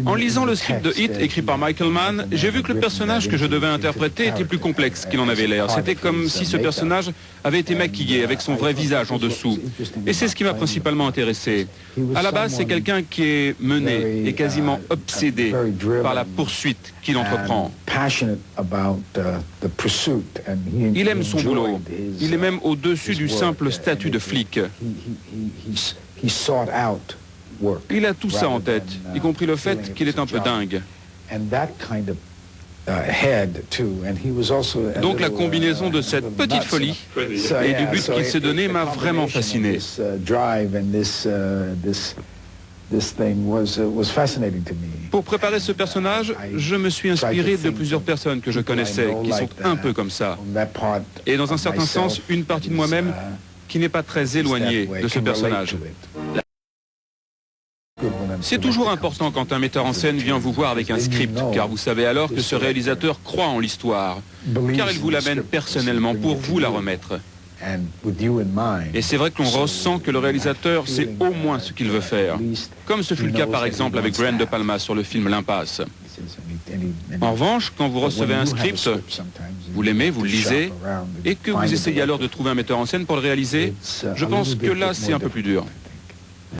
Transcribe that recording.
En lisant le script de Hit, écrit par Michael Mann, j'ai vu que le personnage que je devais interpréter était plus complexe qu'il en avait l'air. C'était comme si ce personnage avait été maquillé avec son vrai visage en dessous. Et c'est ce qui m'a principalement intéressé. À la base, c'est quelqu'un qui est mené et quasiment obsédé par la poursuite qu'il entreprend. Il aime son boulot. Il est même au-dessus du simple statut de flic. Il a tout ça en tête, y compris le fait qu'il est un peu dingue. Donc la combinaison de cette petite folie et du but qu'il s'est donné m'a vraiment fasciné. Pour préparer ce personnage, je me suis inspiré de plusieurs personnes que je connaissais, qui sont un peu comme ça. Et dans un certain sens, une partie de moi-même qui n'est pas très éloignée de ce personnage. C'est toujours important quand un metteur en scène vient vous voir avec un script, car vous savez alors que ce réalisateur croit en l'histoire, car il vous l'amène personnellement pour vous la remettre. Et c'est vrai qu'on ressent que le réalisateur sait au moins ce qu'il veut faire, comme ce fut le cas par exemple avec Brian De Palma sur le film L'Impasse. En revanche, quand vous recevez un script, vous l'aimez, vous le lisez, et que vous essayez alors de trouver un metteur en scène pour le réaliser, je pense que là c'est un peu plus dur.